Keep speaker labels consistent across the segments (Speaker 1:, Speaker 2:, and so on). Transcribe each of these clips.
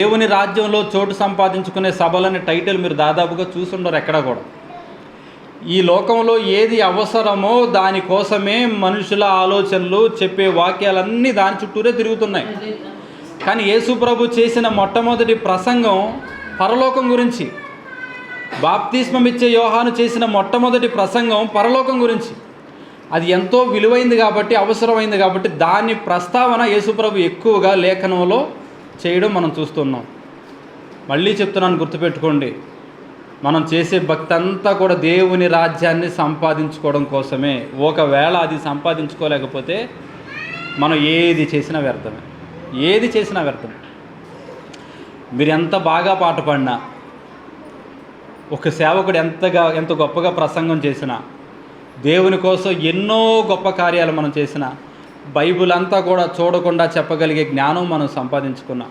Speaker 1: దేవుని రాజ్యంలో చోటు సంపాదించుకునే సభలనే టైటిల్ మీరు దాదాపుగా చూసుండరు ఎక్కడ కూడా. ఈ లోకంలో ఏది అవసరమో దానికోసమే మనుషుల ఆలోచనలు, చెప్పే వాక్యాలన్నీ దాని చుట్టూరే తిరుగుతున్నాయి. కానీ యేసు ప్రభు చేసిన మొట్టమొదటి ప్రసంగం పరలోకం గురించి. బాప్తిస్మం ఇచ్చే యోహాను చేసిన మొట్టమొదటి ప్రసంగం పరలోకం గురించి. అది ఎంతో విలువైంది కాబట్టి, అవసరమైంది కాబట్టి దాని ప్రస్తావన యేసు ప్రభు ఎక్కువగా లేఖనంలో చేయడం మనం చూస్తున్నాం. మళ్ళీ చెప్తున్నాను, గుర్తుపెట్టుకోండి, మనం చేసే భక్తి అంతా కూడా దేవుని రాజ్యాన్ని సంపాదించుకోవడం కోసమే. ఒకవేళ అది సంపాదించుకోలేకపోతే మనం ఏది చేసినా వ్యర్థమే, ఏది చేసినా వ్యర్థమే. మీరు ఎంత బాగా పాట పాడినా, ఒక సేవకుడు ఎంత గొప్పగా ప్రసంగం చేసినా, దేవుని కోసం ఎన్నో గొప్ప కార్యాలు మనం చేసినా, బైబిల్ అంతా కూడా చూడకుండా చెప్పగలిగే జ్ఞానం మనం సంపాదించుకున్నా,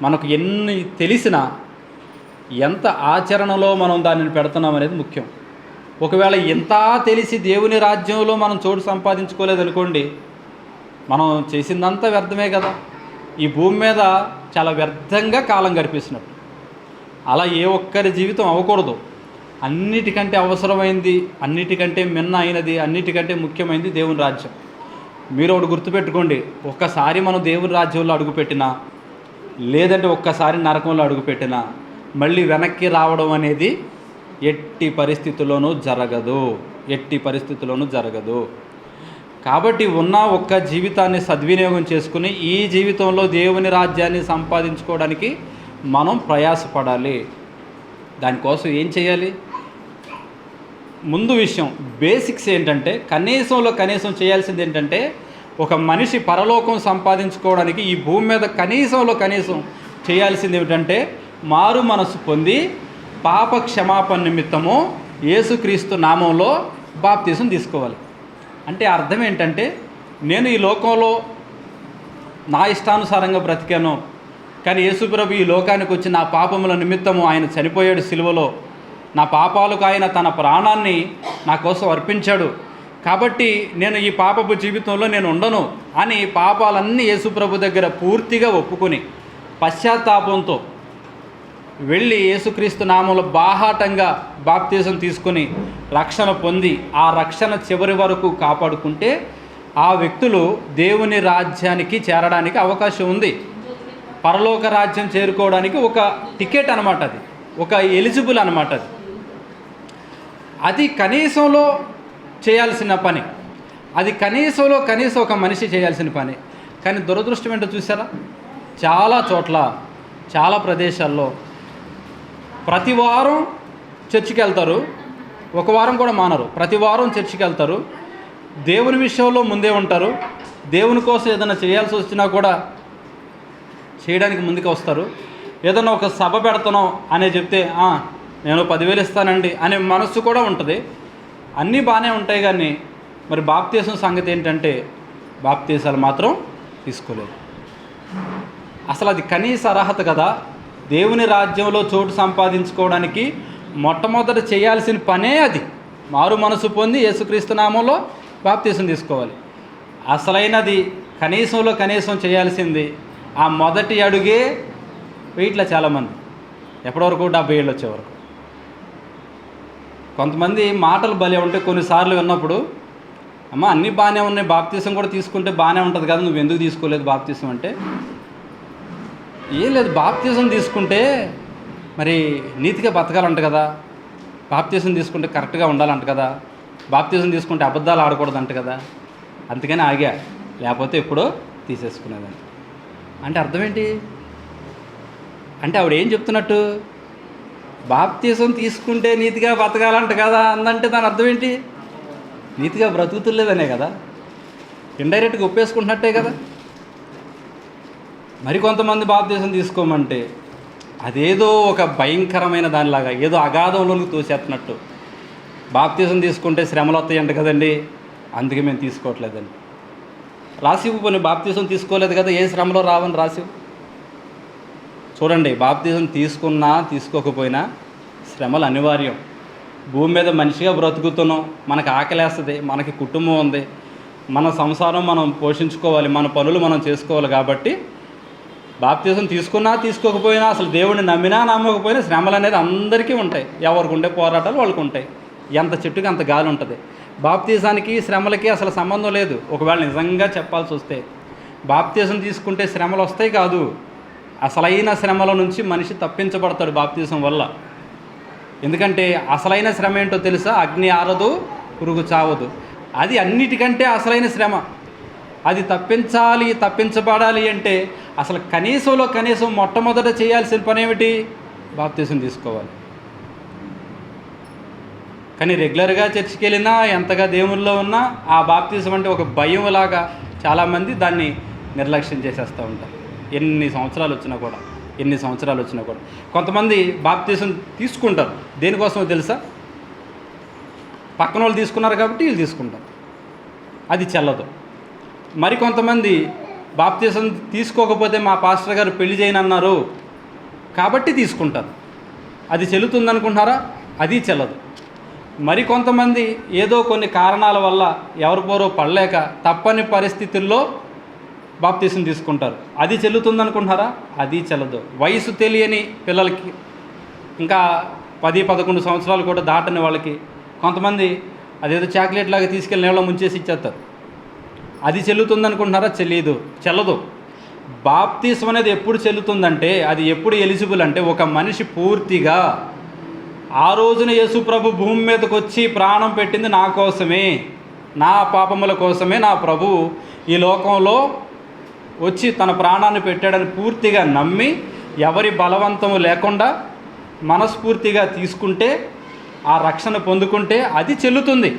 Speaker 1: మనకు ఎన్ని తెలిసినా ఎంత ఆచరణలో మనం దానిని పెడుతున్నాం అనేది ముఖ్యం. ఒకవేళ ఎంత తెలిసి దేవుని రాజ్యంలో మనం చోటు సంపాదించుకోలేదనుకోండి, మనం చేసిందంతా వ్యర్థమే కదా. ఈ భూమి మీద చాలా వ్యర్థంగా కాలం గడిపిస్తున్నట్టు. అలా ఏ ఒక్కరి జీవితం అవ్వకూడదు. అన్నిటికంటే అవసరమైంది, అన్నిటికంటే మిన్న అయినది, అన్నిటికంటే ముఖ్యమైనది దేవుని రాజ్యం. మీరు ఒకటి గుర్తుపెట్టుకోండి, ఒక్కసారి మనం దేవుని రాజ్యంలో అడుగుపెట్టినా, లేదంటే ఒక్కసారి నరకంలో అడుగుపెట్టినా మళ్ళీ వెనక్కి రావడం అనేది ఎట్టి పరిస్థితుల్లోనూ జరగదు, ఎట్టి పరిస్థితుల్లోనూ జరగదు. కాబట్టి ఉన్న ఒక్క జీవితాన్ని సద్వినియోగం చేసుకుని ఈ జీవితంలో దేవుని రాజ్యాన్ని సంపాదించుకోవడానికి మనం ప్రయాసపడాలి. దానికోసం ఏం చేయాలి? ముందు విషయం, బేసిక్స్ ఏంటంటే, కనీసం చేయాల్సింది ఏంటంటే, ఒక మనిషి పరలోకం సంపాదించుకోవడానికి ఈ భూమి మీద కనీసం చేయాల్సింది ఏమిటంటే, మారు మనసు పొంది పాప క్షమాపణ నిమిత్తము యేసుక్రీస్తు నామంలో బాప్తిసం తీసుకోవాలి. అంటే అర్థం ఏంటంటే, నేను ఈ లోకంలో నా ఇష్టానుసారంగా బ్రతికాను, కానీ యేసుప్రభు ఈ లోకానికి వచ్చి నా పాపముల నిమిత్తము ఆయన చనిపోయాడు సిలువలో, నా పాపాలకు ఆయన తన ప్రాణాన్ని నా కోసం అర్పించాడు, కాబట్టి నేను ఈ పాపపు జీవితంలో నేను ఉండను అని పాపాలన్నీ యేసుప్రభు దగ్గర పూర్తిగా ఒప్పుకొని పశ్చాత్తాపంతో వెళ్ళి యేసుక్రీస్తు నామంలో బాహాటంగా బాప్తిజం తీసుకొని రక్షణ పొంది ఆ రక్షణ చివరి వరకు కాపాడుకుంటే ఆ వ్యక్తులు దేవుని రాజ్యానికి చేరడానికి అవకాశం ఉంది. పరలోక రాజ్యం చేరుకోవడానికి ఒక టికెట్ అనమాట, అది ఒక ఎలిజిబుల్ అనమాట. అది కనీసంలో చేయాల్సిన పని, అది కనీసం ఒక మనిషి చేయాల్సిన పని. కానీ దురదృష్టం ఏంటో చూసారా, చాలా చోట్ల, చాలా ప్రదేశాల్లో ప్రతి వారం చర్చికి వెళ్తారు, ఒక వారం కూడా మానరు, ప్రతి వారం చర్చికి వెళ్తారు, దేవుని విషయంలో ముందే ఉంటారు, దేవుని కోసం ఏదైనా చేయాల్సి వచ్చినా కూడా చేయడానికి ముందుకు వస్తారు. ఏదైనా ఒక సభ పెడతాను అనే చెప్తే నేను 10,000 ఇస్తానండి అనే మనస్సు కూడా ఉంటుంది. అన్నీ బాగానే ఉంటాయి, కానీ మరి బాప్తీసం సంగతి ఏంటంటే బాప్తీసాలు మాత్రం తీసుకోలేదు. అసలు అది కనీస అర్హత కదా. దేవుని రాజ్యంలో చోటు సంపాదించుకోవడానికి మొట్టమొదట చేయాల్సిన పనే అది. మారు మనసు పొంది యేసుక్రీస్తు నామంలో బాప్తీసం తీసుకోవాలి. అసలైనది కనీసం చేయాల్సింది ఆ మొదటి అడుగే వెయిట్ల చాలామంది, ఎప్పటి వరకు 70 ఏళ్ళు వచ్చే వరకు. కొంతమంది మాటలు భలే ఉంటే కొన్నిసార్లు విన్నప్పుడు, అమ్మ అన్నీ బాగానే ఉన్నాయి, బాప్తీసం కూడా తీసుకుంటే బాగానే ఉంటుంది కదా, నువ్వు ఎందుకు తీసుకోలేదు బాప్తీసం అంటే, ఏం లేదు, బాప్తీసం తీసుకుంటే మరి నీతిగా బతకాలంట కదా, బాప్తీసం తీసుకుంటే కరెక్ట్గా ఉండాలంట కదా, బాప్తీసం తీసుకుంటే అబద్ధాలు ఆడకూడదంట కదా, అందుకని ఆగా, లేకపోతే ఎప్పుడో తీసేసుకునేదని. అంటే అర్థం ఏంటి? అంటే ఆవిడ ఏం చెప్తున్నట్టు, బాప్తీసం తీసుకుంటే నీతిగా బతకాలంట కదా అందంటే దాని అర్థం ఏంటి? నీతిగా బ్రతుకుతులేదనే కదా, ఇండైరెక్ట్గా ఒప్పేసుకుంటున్నట్టే కదా. మరికొంతమంది బాప్తీసం తీసుకోమంటే అదేదో ఒక భయంకరమైన దానిలాగా, ఏదో అగాధంలోకి తోసేస్తున్నట్టు, బాప్తీసం తీసుకుంటే శ్రమలు వస్తాయంట కదండి, అందుకే మేము తీసుకోవట్లేదండి. రాసివు కొన్ని బాప్తీసం తీసుకోలేదు కదా, ఏ శ్రమలో రావని రాసివు. చూడండి, బాప్తీసం తీసుకున్నా తీసుకోకపోయినా శ్రమలు అనివార్యం. భూమి మీద మనిషిగా బ్రతుకుతున్నాం, మనకు ఆకలేస్తుంది, మనకి కుటుంబం ఉంది, మన సంసారం మనం పోషించుకోవాలి, మన పనులు మనం చేసుకోవాలి. కాబట్టి బాప్తిజం తీసుకున్నా తీసుకోకపోయినా, అసలు దేవుడిని నమ్మినా నమ్మకపోయినా శ్రమలు అనేది అందరికీ ఉంటాయి. ఎవరికి ఉండే పోరాటాలు వాళ్ళకు ఉంటాయి. ఎంత చెట్టుకి అంత గాలి ఉంటుంది. బాప్తిజానికి శ్రమలకి అసలు సంబంధం లేదు. ఒకవేళ నిజంగా చెప్పాల్సి వస్తే బాప్తిజం తీసుకుంటే శ్రమలు వస్తాయి కాదు, అసలైన శ్రమల నుంచి మనిషి తప్పించబడతాడు బాప్తిజం వల్ల. ఎందుకంటే అసలైన శ్రమ ఏంటో తెలుసా? అగ్ని ఆరదు, పురుగు చావదు. అది అన్నిటికంటే అసలైన శ్రమ. అది తప్పించబడాలి అంటే అసలు కనీసం మొట్టమొదట చేయాల్సిన పని ఏమిటి? బాప్తిజం తీసుకోవాలి. కానీ రెగ్యులర్గా చర్చికి వెళ్ళినా, ఎంతగా దేవుళ్ళలో ఉన్నా ఆ బాప్తిజం అంటే ఒక భయంలాగా చాలామంది దాన్ని నిర్లక్ష్యం చేసేస్తూ ఉంటారు. ఎన్ని సంవత్సరాలు వచ్చినా కూడా కొంతమంది బాప్తిజం తీసుకుంటారు. దేనికోసమో తెలుసా? పక్కన వాళ్ళు తీసుకున్నారు కాబట్టి వీళ్ళు తీసుకుంటారు, అది చెల్లదు. మరికొంతమంది బాప్తిజం తీసుకోకపోతే మా పాస్టర్ గారు పెళ్లి చేయనన్నారు కాబట్టి తీసుకుంటారు, అది చెల్లుతుందనుకుంటున్నారా? అది చెల్లదు. మరికొంతమంది ఏదో కొన్ని కారణాల వల్ల ఎవరిపోరో పడలేక తప్పని పరిస్థితుల్లో బాప్తిజం తీసుకుంటారు, అది చెల్లుతుందనుకుంటున్నారా? అది చెల్లదు. వయసు తెలియని పిల్లలకి, ఇంకా 10-11 సంవత్సరాలు కూడా దాటని వాళ్ళకి కొంతమంది అదేదో చాక్లెట్ లాగా తీసుకెళ్ళి నీళ్ళలో ముంచేసి ఇచ్చేస్తారు, అది చెల్లుతుందనుకుంటున్నారా? చెల్లదు. బాప్తిజం అనేది ఎప్పుడు చెల్లుతుందంటే, అది ఎప్పుడు ఎలిజిబుల్ అంటే, ఒక మనిషి పూర్తిగా ఆ రోజున యేసు ప్రభు భూమి మీదకి వచ్చి ప్రాణం పెట్టింది నా కోసమే, నా పాపముల కోసమే నా ప్రభు ఈ లోకంలో వచ్చి తన ప్రాణాన్ని పెట్టాడని పూర్తిగా నమ్మి, ఎవరి బలవంతము లేకుండా మనస్ఫూర్తిగా తీసుకుంటే, ఆ రక్షణ పొందుకుంటే అది చెల్లుతుంది.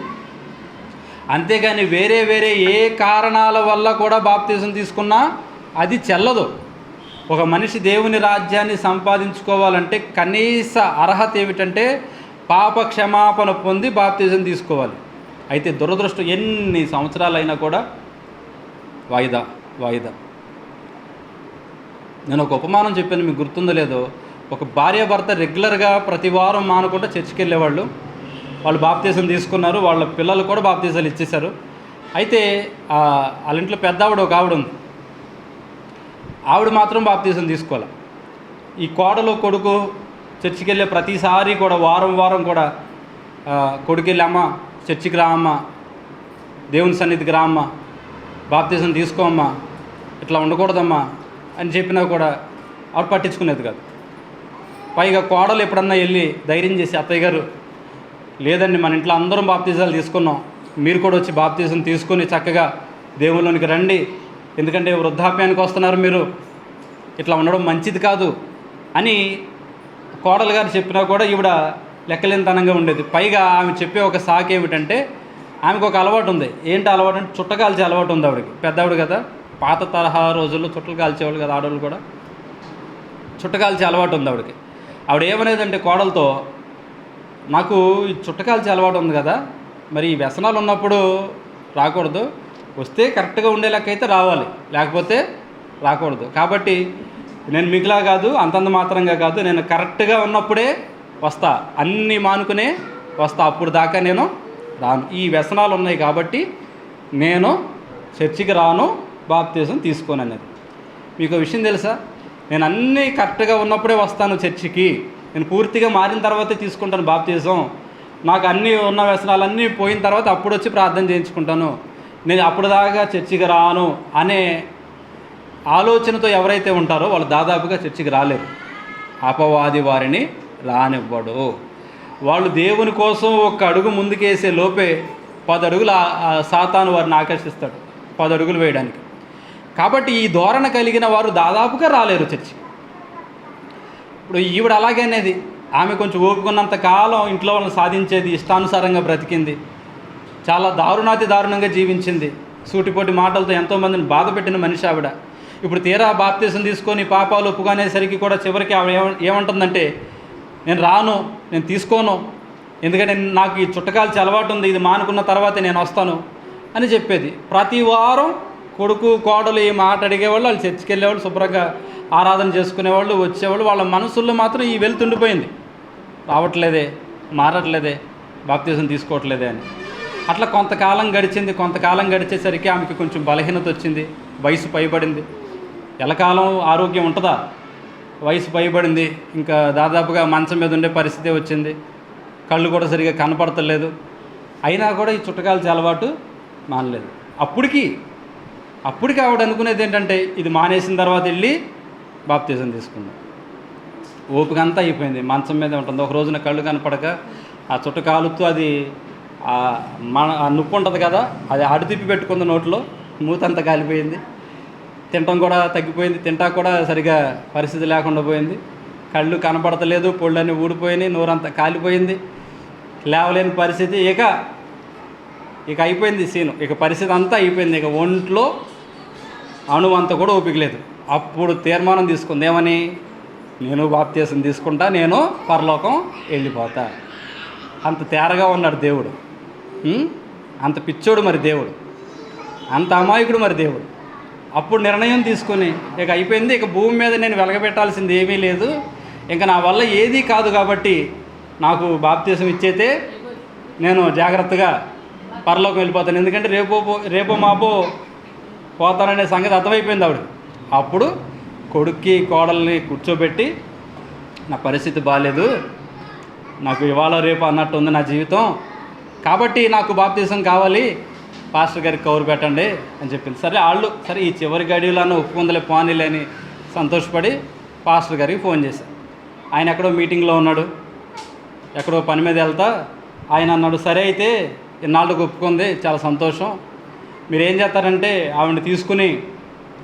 Speaker 1: అంతేగాని వేరే ఏ కారణాల వల్ల కూడా బాప్తిజం తీసుకున్నా అది చెల్లదు. ఒక మనిషి దేవుని రాజ్యాన్ని సంపాదించుకోవాలంటే కనీస అర్హత ఏమిటంటే పాప క్షమాపణ పొంది బాప్తిజం తీసుకోవాలి. అయితే దురదృష్టం ఎన్ని సంవత్సరాలైనా కూడా వాయిదా. నేను ఒక ఉపమానం చెప్పాను, మీకు గుర్తుందో లేదో. ఒక భార్యాభర్త రెగ్యులర్గా ప్రతి వారం మానకుండా చర్చికి వెళ్ళేవాళ్ళు. వాళ్ళు బాప్తిజం తీసుకున్నారు, వాళ్ళ పిల్లలు కూడా బాప్తిజాలు ఇచ్చేశారు. అయితే వాళ్ళ ఇంట్లో పెద్ద ఒక ఆవిడ ఉంది, ఆవిడ మాత్రం బాప్తిజం తీసుకోవాలి. ఈ కోడలు కొడుకు చర్చికి వెళ్ళే ప్రతిసారి కూడా వారం కూడా కొడుకు వెళ్ళి, అమ్మ చర్చికి రా అమ్మ, దేవుని సన్నిధికి రా అమ్మ, బాప్తిజం తీసుకోమ్మా, ఇట్లా ఉండకూడదమ్మా అని చెప్పినా కూడా ఆవిడ పట్టించుకునేది కాదు. పైగా కోడలు ఎప్పుడన్నా వెళ్ళి ధైర్యం చేసి, అత్తయ్య గారు లేదండి మన ఇంట్లో అందరం బాప్తిజాలు తీసుకున్నాం, మీరు కూడా వచ్చి బాప్తిజం తీసుకొని చక్కగా దేవుళ్ళలోనికి రండి, ఎందుకంటే వృద్ధాప్యానికి వస్తున్నారు మీరు, ఇట్లా ఉండడం మంచిది కాదు అని కోడలు గారు చెప్పినా కూడా ఈవిడ లెక్కలేనితనంగా ఉండేది. పైగా ఆమె చెప్పే ఒక సాకు ఏమిటంటే, ఆమెకు ఒక అలవాటు ఉంది. ఏంటి అలవాటు అంటే, చుట్ట కాల్చే అలవాటు ఉంది ఆవిడకి. పెద్దవాడు కదా, పాత తరహా రోజుల్లో చుట్టలు కాల్చేవాళ్ళు కదా ఆడవాళ్ళు కూడా, చుట్ట కాల్చే అలవాటు ఉంది ఆవిడకి. ఆవిడ ఏమనేదంటే కోడలతో, నాకు ఈ చుట్ట కాల్చే అలవాటు ఉంది కదా, మరి ఈ వ్యసనాలు ఉన్నప్పుడు రాకూడదు, వస్తే కరెక్ట్గా ఉండే లెక్క అయితే రావాలి, లేకపోతే రాకూడదు. కాబట్టి నేను మిగిలా కాదు, అంతంత మాత్రంగా కాదు, నేను కరెక్ట్గా ఉన్నప్పుడే వస్తా, అన్నీ మానుకునే వస్తా, అప్పుడు దాకా నేను రాను. ఈ వ్యసనాలు ఉన్నాయి కాబట్టి నేను చర్చికి రాను, బాప్తిజం తీసుకోను అనేది. మీకు విషయం తెలుసా? నేను అన్నీ కరెక్ట్గా ఉన్నప్పుడే వస్తాను చర్చికి, నేను పూర్తిగా మారిన తర్వాతే తీసుకుంటాను బాప్తిజం, నాకు అన్నీ ఉన్న వ్యసనాలన్నీ పోయిన తర్వాత అప్పుడు వచ్చి ప్రార్థన చేయించుకుంటాను, నేను అప్పుడు దాకా చర్చికి రాను అనే ఆలోచనతో ఎవరైతే ఉంటారో వాళ్ళు దాదాపుగా చర్చికి రాలేరు. అపవాది వారిని రానివ్వడు. వాళ్ళు దేవుని కోసం ఒక అడుగు ముందుకేసే లోపే 10 అడుగులు సాతాను వారిని ఆకర్షిస్తాడు, 10 అడుగులు వేయడానికి. కాబట్టి ఈ ధోరణ కలిగిన వారు దాదాపుగా రాలేరు చర్చికి. ఇప్పుడు ఈవిడ అలాగే అనేది, ఆమె కొంచెం ఓపుకున్నంత కాలం ఇంట్లో వాళ్ళని సాధించేది, ఇష్టానుసారంగా బ్రతికింది, చాలా దారుణంగా జీవించింది, సూటిపోటి మాటలతో ఎంతోమందిని బాధ పెట్టిన మనిషి ఆవిడ. ఇప్పుడు తీరా బాప్తిజం తీసుకొని పాపాలు ఒప్పుకునేసరికి కూడా చివరికి ఆవిడ ఏమంటుందంటే, నేను రాను, నేను తీసుకోను, ఎందుకంటే నాకు ఈ చుట్టకాల్చి అలవాటు ఉంది, ఇది మానుకున్న తర్వాతే నేను వస్తాను అని చెప్పేది. ప్రతి వారం కొడుకు కోడలు ఈ మాట అడిగేవాళ్ళు, వాళ్ళు చర్చికి వెళ్ళేవాళ్ళు, శుభ్రంగా ఆరాధన చేసుకునేవాళ్ళు, వచ్చేవాళ్ళు. వాళ్ళ మనసుల్లో మాత్రం ఈ వెలుతుండిపోయింది, రావట్లేదే, మారట్లేదే, బాప్తిజం తీసుకోవట్లేదే అని. అట్లా కొంతకాలం గడిచేసరికి ఆమెకి కొంచెం బలహీనత వచ్చింది, వయసు పైబడింది, ఎల్లకాలం ఆరోగ్యం ఉంటుందా? వయసు పైబడింది, ఇంకా దాదాపుగా మంచం మీద ఉండే పరిస్థితి వచ్చింది, కళ్ళు కూడా సరిగా కనపడతలేదు, అయినా కూడా ఈ చుట్టకాల్చే అలవాటు మానలేదు. అప్పటికి ఆవిడ అనుకునేది ఏంటంటే, ఇది మానేసిన తర్వాత వెళ్ళి బాప్తిజం తీసుకుందాం. ఓపిక అంతా అయిపోయింది, మంచం మీద ఉంటుంది. ఒక రోజున కళ్ళు కనపడక ఆ చుట్టకాలుతూ అది ఆ నొప్పి ఉంటుంది కదా, అది ఆడు తిప్పి పెట్టుకుంది నోట్లో, మూతంతా కాలిపోయింది, తినటం కూడా తగ్గిపోయింది, తింటా కూడా సరిగా పరిస్థితి లేకుండా పోయింది, కళ్ళు కనపడతలేదు, పొళ్ళన్నీ ఊడిపోయినాయి, నోరంతా కాలిపోయింది, లేవలేని పరిస్థితి. ఇక అయిపోయింది సీను, ఇక పరిస్థితి అంతా అయిపోయింది. ఇక ఒంట్లో అణువంతా కూడా ఓపిక లేదు. అప్పుడు తీర్మానం తీసుకుంది, ఏమని? నేను బాప్తిసం తీసుకుంటా, నేను పరలోకం వెళ్ళిపోతా. అంత తేరగా ఉన్నాడు దేవుడు, అంత పిచ్చోడు మరి దేవుడు, అంత అమాయకుడు మరి దేవుడు. అప్పుడు నిర్ణయం తీసుకొని ఇక అయిపోయింది, ఇక భూమి మీద నేను వెలగబెట్టాల్సింది ఏమీ లేదు, ఇంకా నా వల్ల ఏదీ కాదు, కాబట్టి నాకు బాప్తిసం ఇచ్చేతే నేను జాగ్రత్తగా పరలోకం వెళ్ళిపోతాను. ఎందుకంటే రేపో మాపో పోతాననే సంగతి అర్థమైపోయింది ఆవిడ. అప్పుడు కొడుక్కి కోడల్ని కూర్చోబెట్టి, నా పరిస్థితి బాగాలేదు, నాకు ఇవాళ రేపు అన్నట్టు ఉంది నా జీవితం, కాబట్టి నాకు బాప్తిసం కావాలి, పాస్టర్ గారికి కౌరు పెట్టండి అని చెప్పింది. సరే ఈ చివరి గడియలను ఒప్పుకుందలే పోనీలే అని సంతోషపడి పాస్టర్ గారికి ఫోన్ చేశాను. ఆయన ఎక్కడో మీటింగ్లో ఉన్నాడు, ఎక్కడో పని మీద వెళ్తా ఆయన అన్నాడు, సరే అయితే ఇన్నాళ్ళకు ఒప్పుకుంది, చాలా సంతోషం, మీరు ఏం చేస్తారంటే ఆవిడని తీసుకుని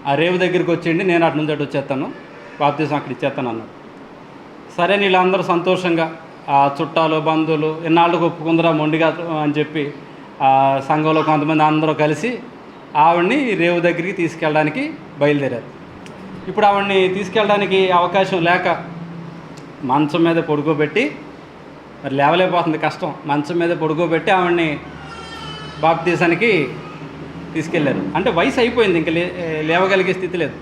Speaker 1: ఆ రేవు దగ్గరికి వచ్చేయండి, నేను అటు నుంచి అటు వచ్చేస్తాను, బాప్తిసం అక్కడ ఇచ్చేస్తాను అన్నాడు. సరే వీళ్ళందరూ సంతోషంగా ఆ చుట్టాలు బంధువులు ఇన్నాళ్ళకు ఒప్పుకుందరా మొండిగా అని చెప్పి ఆ సంఘంలో కొంతమంది అందరూ కలిసి ఆవిడ్ని రేవు దగ్గరికి తీసుకెళ్ళడానికి బయలుదేరారు. ఇప్పుడు ఆవిడ్ని తీసుకెళ్ళడానికి అవకాశం లేక మంచం మీద పడుకోబెట్టి, మరి లేవలేకపోతుంది, కష్టం, మంచం మీద పడుకోబెట్టి ఆవిడ్ని బాప్తిసానికి తీసుకెళ్ళారు. అంటే వయసు అయిపోయింది, ఇంకా లేవగలిగే స్థితి లేదు.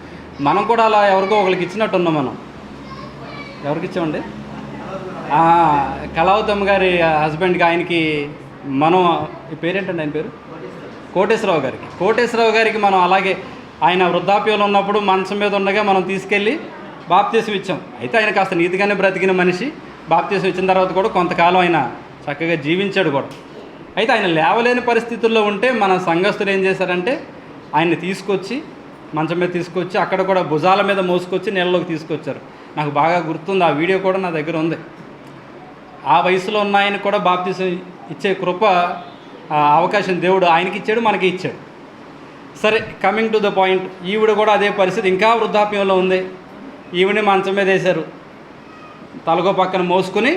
Speaker 1: మనం కూడా అలా ఎవరికో ఒకరికి ఇచ్చినట్టున్నాం. మనం ఎవరికి ఇచ్చామండి? కళావతమ్మ గారి హస్బెండ్కి, ఆయనకి మనం, ఈ పేరేంటండి ఆయన పేరు? కోటేశ్వరరావు గారికి మనం అలాగే ఆయన వృద్ధాప్యంలో ఉన్నప్పుడు మంచం మీద ఉండగా మనం తీసుకెళ్ళి బాప్తిసం ఇచ్చాం. అయితే ఆయన కాస్త నీతిగానే బ్రతికిన మనిషి, బాప్తిసం ఇచ్చిన తర్వాత కూడా కొంతకాలం ఆయన చక్కగా జీవించాడు కూడా. అయితే ఆయన లేవలేని పరిస్థితుల్లో ఉంటే మన సంఘస్థులు ఏం చేశారంటే ఆయన్ని తీసుకొచ్చి మంచం మీద తీసుకొచ్చి అక్కడ కూడా భుజాల మీద మోసుకొచ్చి నీళ్ళలోకి తీసుకొచ్చారు. నాకు బాగా గుర్తుంది, ఆ వీడియో కూడా నా దగ్గర ఉంది. ఆ వయసులో ఉన్న ఆయన కూడా బాప్తిసం ఇచ్చే కృప అవకాశం దేవుడు ఆయనకి ఇచ్చాడు, మనకి ఇచ్చాడు. సరే, కమింగ్ టు ద పాయింట్, ఈవిడ కూడా అదే పరిస్థితి, ఇంకా వృద్ధాప్యంలో ఉంది. ఈవిని మంచం మీద వేశారు, తలగో పక్కన మోసుకుని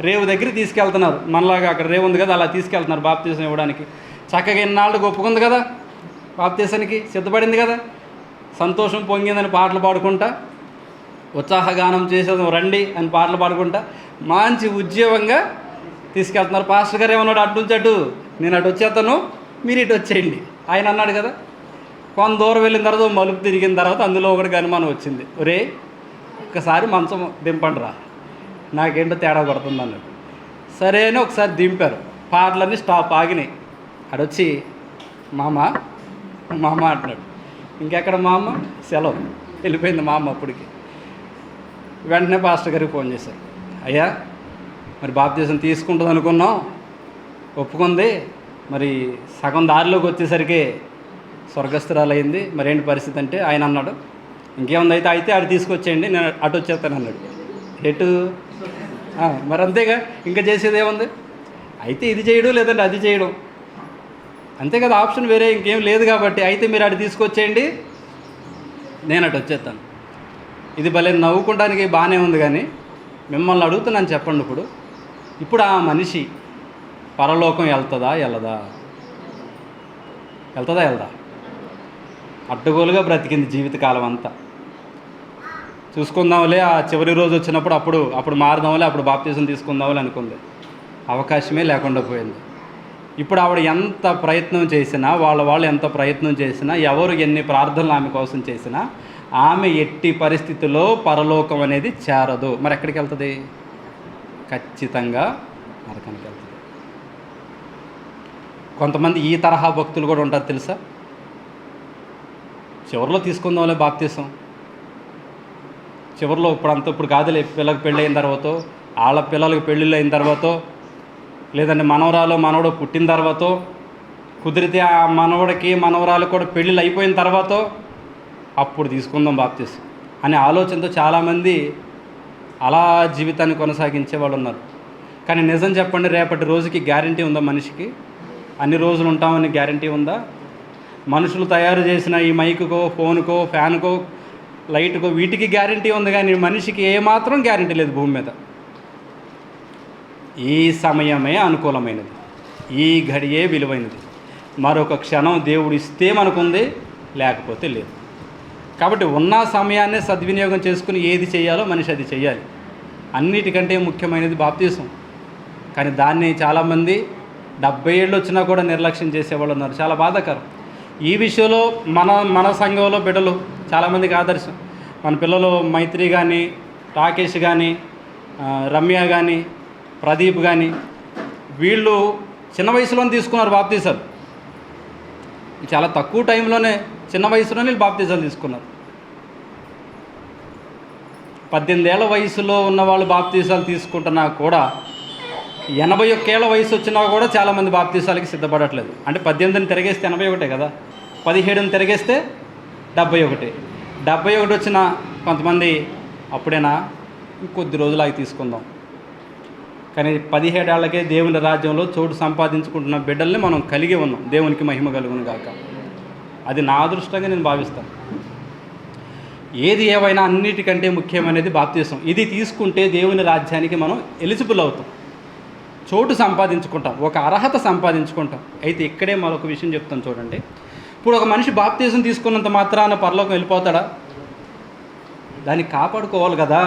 Speaker 1: రేవు దగ్గరికి తీసుకెళ్తున్నారు. మనలాగా అక్కడ రేవు ఉంది కదా, అలా తీసుకెళ్తున్నారు బాప్తిసం ఇవ్వడానికి. చక్కగా ఇన్నాళ్ళకు ఒప్పుకుంది కదా, బాప్తిసానికి సిద్ధపడింది కదా, సంతోషం పొంగిందని పాటలు పాడుకుంటా, ఉత్సాహగానం చేసేది రండి అని పాటలు పాడుకుంటా మంచి ఉద్యోగంగా తీసుకెళ్తున్నారు. పాస్టర్ గారు ఏమన్నాడు, అటు నుంచి అటు, నేను అటు వచ్చేస్తాను, మీరు ఇటు వచ్చేయండి ఆయన అన్నాడు కదా. కొంత దూరం వెళ్ళిన తర్వాత మలుపు తిరిగిన తర్వాత అందులో ఒకటి అనుమానం వచ్చింది, ఒరే ఒక్కసారి మంచం దింపండి రా, నాకేంటో తేడా కొడుతుంది అన్నాడు. సరే అని ఒకసారి దింపారు, పాటలన్నీ స్టాప్ ఆగినాయి. అడొచ్చి మామ అంటున్నాడు. ఇంకెక్కడ మా అమ్మ, సెలవు, వెళ్ళిపోయింది మా అమ్మ. అప్పటికి వెంటనే పాస్టర్ గారికి ఫోన్ చేశారు, అయ్యా మరి బాప్తిసం తీసుకుంటుంది అనుకున్నాం, ఒప్పుకుంది, మరి సగం దారిలోకి వచ్చేసరికి స్వర్గస్థురాలు అయింది, మరేంటి పరిస్థితి అంటే ఆయన అన్నాడు, ఇంకేముంది అయితే అటు తీసుకొచ్చేయండి, నేను అటు వచ్చేస్తాను అన్నాడు. ఎటు? మరి అంతేగా, ఇంకా చేసేది ఏముంది, అయితే ఇది చేయడం లేదంటే అది చేయడం, అంతే కదా, ఆప్షన్ వేరే ఇంకేం లేదు. కాబట్టి అయితే మీరు అటు తీసుకొచ్చేయండి, నేను అటు వచ్చేస్తాను. ఇది భలే నవ్వుకోవడానికి బాగానే ఉంది, కానీ మిమ్మల్ని అడుగుతున్నాను చెప్పండి, ఇప్పుడు ఆ మనిషి పరలోకం వెళ్తుందా వెళ్ళదా? అడ్డగోలుగా బ్రతికింది జీవితకాలం అంతా. చూసుకుందాంలే, ఆ చివరి రోజు వచ్చినప్పుడు అప్పుడు మారుదాంలే, అప్పుడు బాప్తిసం తీసుకుందాంలే అనుకుంది. అవకాశమే లేకుండా పోయింది. ఇప్పుడు ఆవిడ ఎంత ప్రయత్నం చేసినా, వాళ్ళు ఎంత ప్రయత్నం చేసినా, ఎవరు ఎన్ని ప్రార్థనలు ఆమె కోసం చేసినా, ఆమె ఎట్టి పరిస్థితుల్లో పరలోకం అనేది చేరదు. మరి ఎక్కడికి వెళ్తుంది? ఖచ్చితంగా నరకానికి వెళ్తుంది. కొంతమంది ఈ తరహా భక్తులు కూడా ఉంటారు తెలుసా, చివరిలో తీసుకుందాంలే బాప్తిసం, చివరిలో ఇప్పుడు కాదులే, పిల్లకి పెళ్ళి అయిన తర్వాత, వాళ్ళ పిల్లలకి పెళ్ళిళ్ళు అయిన తర్వాత, లేదంటే మనవడో పుట్టిన తర్వాత, కుదిరితే ఆ మనవడికి మనవరాలు కూడా పెళ్ళిళ్ళు అయిపోయిన తర్వాత అప్పుడు తీసుకుందాం బాప్తీసం అనే ఆలోచనతో చాలామంది అలా జీవితాన్ని కొనసాగించే వాళ్ళు ఉన్నారు. కానీ నిజం చెప్పండి, రేపటి రోజుకి గ్యారంటీ ఉందా? మనిషికి అన్ని రోజులు ఉంటామని గ్యారంటీ ఉందా? మనుషులు తయారు చేసిన ఈ మైకుకో, ఫోన్కో, ఫ్యాన్కో, లైట్కో, వీటికి గ్యారంటీ ఉంది, కానీ మనిషికి ఏమాత్రం గ్యారంటీ లేదు భూమి మీద. ఈ సమయమే అనుకూలమైనది, ఈ ఘడియే విలువైనది. మరొక క్షణం దేవుడు ఇస్తే మనకుంది, లేకపోతే లేదు. కాబట్టి ఉన్న సమయాన్నే సద్వినియోగం చేసుకుని ఏది చేయాలో మనిషి అది చేయాలి. అన్నిటికంటే ముఖ్యమైనది బాప్తీసం. కానీ దాన్ని చాలామంది 70 ఏళ్ళు వచ్చినా కూడా నిర్లక్ష్యం చేసేవాళ్ళు ఉన్నారు. చాలా బాధాకరం. ఈ విషయంలో మన సంఘంలో బిడ్డలు చాలామందికి ఆదర్శం. మన పిల్లలు మైత్రి కానీ, రాకేష్ కానీ, రమ్య కానీ, ప్రదీప్ కానీ, వీళ్ళు చిన్న వయసులోనే తీసుకున్నారు బాప్తీసాలు. చాలా తక్కువ టైంలోనే, చిన్న వయసులోనే వీళ్ళు బాప్తీసాలు తీసుకున్నారు. 18 ఏళ్ల వయసులో ఉన్న వాళ్ళు బాప్తీసాలు తీసుకుంటున్నా కూడా 81 ఏళ్ల వయసు వచ్చినా కూడా చాలామంది బాప్తీసాలకి సిద్ధపడట్లేదు. అంటే 18ని తిరిగేస్తే 81 కదా, 17ని తిరిగేస్తే 71. 71 వచ్చిన కొంతమంది అప్పుడైనా ఇంకొద్ది రోజులు ఆగి తీసుకుందాం. కానీ 17 ఏళ్లకే దేవుని రాజ్యంలో చోటు సంపాదించుకుంటున్న బిడ్డల్ని మనం కలిగి ఉన్నాం. దేవునికి మహిమ కలుగును గాక. అది నా అదృష్టంగా నేను భావిస్తాను. ఏది ఏవైనా అన్నిటికంటే ముఖ్యమైనది బాప్తీసం. ఇది తీసుకుంటే దేవుని రాజ్యానికి మనం ఎలిజిబుల్ అవుతాం, చోటు సంపాదించుకుంటాం, ఒక అర్హత సంపాదించుకుంటాం. అయితే ఇక్కడే మరొక విషయం చెప్తాను చూడండి. ఇప్పుడు ఒక మనిషి బాప్తీసం తీసుకున్నంత మాత్రాన పరలోకం వెళ్ళిపోతాడా? దాన్ని కాపాడుకోవాలి కదా.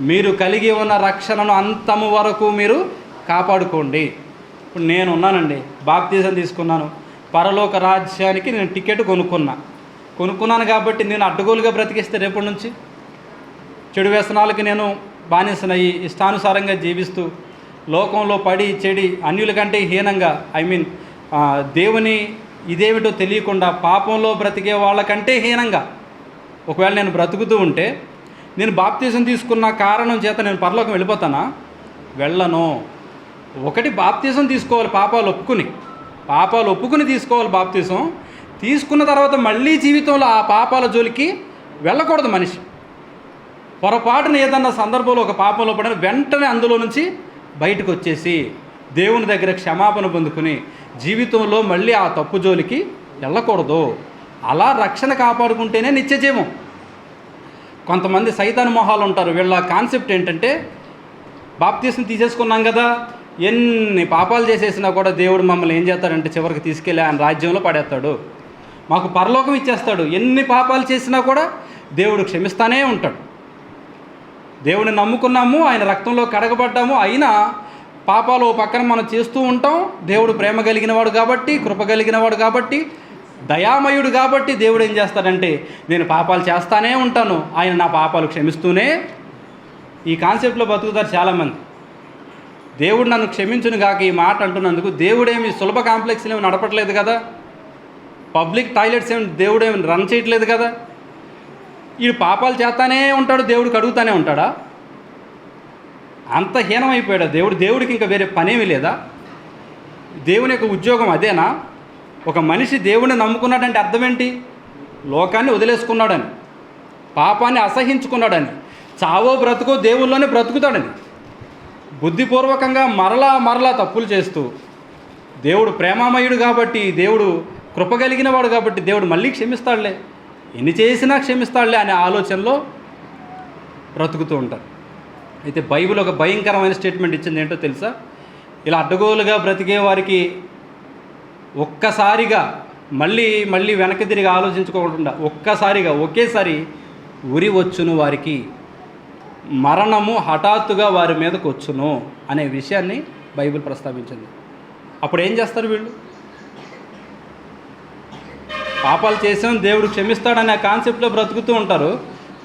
Speaker 1: మీరు కలిగి ఉన్న రక్షణను అంతము వరకు మీరు కాపాడుకోండి. ఇప్పుడు నేను ఉన్నానండి, బాప్తీసం తీసుకున్నాను, పరలోక రాజ్యానికి నేను టికెట్ కొనుక్కున్నాను కాబట్టి నేను అడ్డగోలుగా బ్రతికిస్తే రేపటి నుంచి చెడు వ్యసనాలకి నేను బానిసనయ్యి ఇష్టానుసారంగా జీవిస్తూ లోకంలో పడి చెడి అన్యుల కంటే హీనంగా, దేవుని ఇదేమిటో తెలియకుండా పాపంలో బ్రతికే వాళ్ళకంటే హీనంగా ఒకవేళ నేను బ్రతుకుతూ ఉంటే, నేను బాప్తీసం తీసుకున్న కారణం చేత నేను పరలోకం వెళ్ళిపోతానా? వెళ్ళను. ఒకటి బాప్తీసం తీసుకోవాలి, పాపాలు ఒప్పుకుని తీసుకోవాలి బాప్తీసం. తీసుకున్న తర్వాత మళ్ళీ జీవితంలో ఆ పాపాల జోలికి వెళ్ళకూడదు మనిషి. పొరపాటున ఏదన్నా సందర్భంలో ఒక పాపంలో పడిన వెంటనే అందులో నుంచి బయటకు వచ్చేసి దేవుని దగ్గర క్షమాపణ పొందుకుని జీవితంలో మళ్ళీ ఆ తప్పు జోలికి వెళ్ళకూడదు. అలా రక్షణ కాపాడుకుంటేనే నిత్యజీవం. కొంతమంది సైతాను మొహాలు ఉంటారు. వీళ్ళ కాన్సెప్ట్ ఏంటంటే, బాప్తీసం తీసేసుకున్నాం కదా, ఎన్ని పాపాలు చేసేసినా కూడా దేవుడు మమ్మల్ని ఏం చేస్తాడంటే చివరికి తీసుకెళ్ళి ఆయన రాజ్యంలో పడేస్తాడు, మాకు పరలోకం ఇచ్చేస్తాడు. ఎన్ని పాపాలు చేసినా కూడా దేవుడు క్షమిస్తానే ఉంటాడు. దేవుడిని నమ్ముకున్నాము, ఆయన రక్తంలో కడగబడ్డాము, అయినా పాపాలు ఓ పక్కన మనం చేస్తూ ఉంటాం. దేవుడు ప్రేమ కలిగినవాడు కాబట్టి, కృప కలిగినవాడు కాబట్టి, దయామయుడు కాబట్టి దేవుడు ఏం చేస్తాడంటే, నేను పాపాలు చేస్తానే ఉంటాను, ఆయన నా పాపాలు క్షమిస్తూనే. ఈ కాన్సెప్ట్లో బతుకుతారు చాలామంది. దేవుడు నన్ను క్షమించును గాక ఈ మాట అంటున్నందుకు దేవుడేమి సులభ కాంప్లెక్స్లు ఏమి నడపట్లేదు కదా, పబ్లిక్ టాయిలెట్స్ ఏమి దేవుడేమి రన్ చేయట్లేదు కదా. ఈ పాపాలు చేస్తానే ఉంటాడు, దేవుడికి అడుగుతానే ఉంటాడా? అంత హీనమైపోయాడు దేవుడికి ఇంకా వేరే పనేమీ లేదా? దేవుని యొక్క ఉద్యోగం అదేనా? ఒక మనిషి దేవుడిని నమ్ముకున్నాడంటే అర్థం ఏంటి? లోకాన్ని వదిలేసుకున్నాడని, పాపాన్ని అసహించుకున్నాడని, చావో బ్రతుకో దేవుల్లోనే బ్రతుకుతాడని, బుద్ధిపూర్వకంగా మరలా తప్పులు చేస్తూ, దేవుడు ప్రేమామయుడు కాబట్టి, దేవుడు కృప కలిగిన వాడు కాబట్టి దేవుడు మళ్ళీ క్షమిస్తాడులే, ఎన్ని చేసినా క్షమిస్తాడులే అనే ఆలోచనలో బ్రతుకుతూ ఉంటారు. అయితే బైబిల్ ఒక భయంకరమైన స్టేట్మెంట్ ఇచ్చింది. ఏంటో తెలుసా? ఇలా అడ్డగోలుగా బ్రతికే వారికి ఒక్కసారిగా మళ్ళీ వెనక్కి తిరిగి ఆలోచించుకోకుండా ఒకేసారి ఉరి వచ్చును, వారికి మరణము హఠాత్తుగా వారి మీదకు వచ్చును అనే విషయాన్ని బైబిల్ ప్రస్తావించింది. అప్పుడు ఏం చేస్తారు వీళ్ళు? పాపాలు చేసాం దేవుడు క్షమిస్తాడనే కాన్సెప్ట్లో బ్రతుకుతూ ఉంటారు.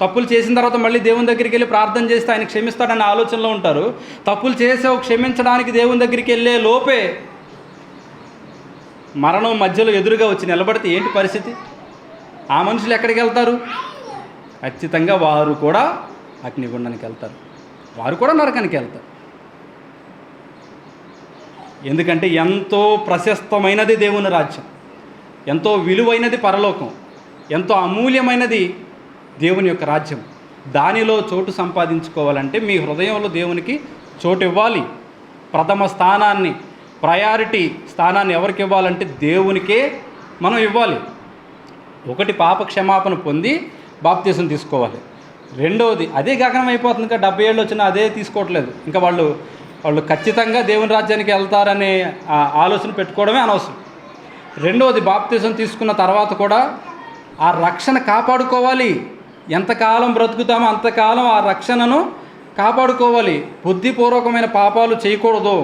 Speaker 1: తప్పులు చేసిన తర్వాత మళ్ళీ దేవుని దగ్గరికి వెళ్ళి ప్రార్థన చేస్తే ఆయన క్షమిస్తాడనే ఆలోచనలో ఉంటారు. తప్పులు చేసావు, క్షమించడానికి దేవుని దగ్గరికి వెళ్ళే లోపే మరణం మధ్యలో ఎదురుగా వచ్చి నిలబడితే ఏంటి పరిస్థితి? ఆ మనుషులు ఎక్కడికి వెళ్తారు? ఖచ్చితంగా వారు కూడా అగ్నిగుండానికి వెళ్తారు, వారు కూడా నరకానికి వెళ్తారు. ఎందుకంటే ఎంతో ప్రశస్తమైనది దేవుని రాజ్యం, ఎంతో విలువైనది పరలోకం, ఎంతో అమూల్యమైనది దేవుని యొక్క రాజ్యం. దానిలో చోటు సంపాదించుకోవాలంటే మీ హృదయంలో దేవునికి చోటు ఇవ్వాలి. ప్రథమ స్థానాన్ని, ప్రయారిటీ స్థానాన్ని ఎవరికి ఇవ్వాలంటే దేవునికే మనం ఇవ్వాలి. ఒకటి పాప క్షమాపణ పొంది బాప్తీసం తీసుకోవాలి. రెండవది అదే గగనం అయిపోతుంది, ఇంకా 70 ఏళ్ళు వచ్చినా అదే తీసుకోవట్లేదు. ఇంకా వాళ్ళు ఖచ్చితంగా దేవుని రాజ్యానికి వెళ్తారనే ఆలోచన పెట్టుకోవడమే అనవసరం. రెండవది బాప్తీసం తీసుకున్న తర్వాత కూడా ఆ రక్షణ కాపాడుకోవాలి. ఎంతకాలం బ్రతుకుతామో అంతకాలం ఆ రక్షణను కాపాడుకోవాలి. బుద్ధిపూర్వకమైన పాపాలు చేయకూడదు.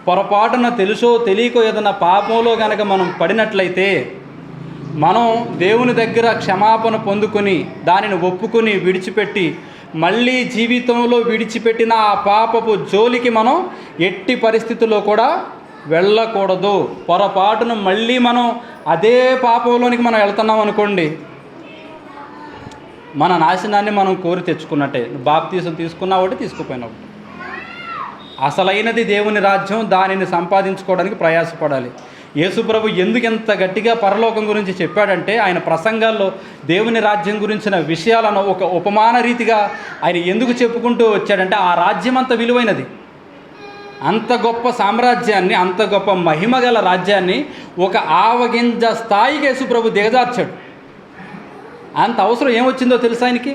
Speaker 1: పొరపాటున తెలుసో తెలియకో ఏదైనా పాపంలో కనుక మనం పడినట్లయితే మనం దేవుని దగ్గర క్షమాపణ పొందుకొని దానిని ఒప్పుకొని విడిచిపెట్టి మళ్ళీ జీవితంలో విడిచిపెట్టిన ఆ పాపపు జోలికి మనం ఎట్టి పరిస్థితుల్లో కూడా వెళ్ళకూడదు. పొరపాటున మళ్ళీ మనం అదే పాపంలోనికి మనం వెళ్తున్నాం అనుకోండి, మన నాశనాన్ని మనం కోరి తెచ్చుకున్నట్టే. బాప్తీసం తీసుకున్నా ఒకటి, తీసుకుపోయినా ఒకటి. అసలైనది దేవుని రాజ్యం, దానిని సంపాదించుకోవడానికి ప్రయాసపడాలి. యేసుప్రభు ఎందుకు ఎంత గట్టిగా పరలోకం గురించి చెప్పాడంటే, ఆయన ప్రసంగాల్లో దేవుని రాజ్యం గురించిన విషయాలను ఒక ఉపమాన రీతిగా ఆయన ఎందుకు చెప్పుకుంటూ వచ్చాడంటే, ఆ రాజ్యం అంత విలువైనది, అంత గొప్ప సామ్రాజ్యాన్ని, అంత గొప్ప మహిమగల రాజ్యాన్ని ఒక ఆవగింజ స్థాయికి యేసుప్రభు దిగజార్చాడు. అంత అవసరం ఏమొచ్చిందో తెలుసా ఆయనకి?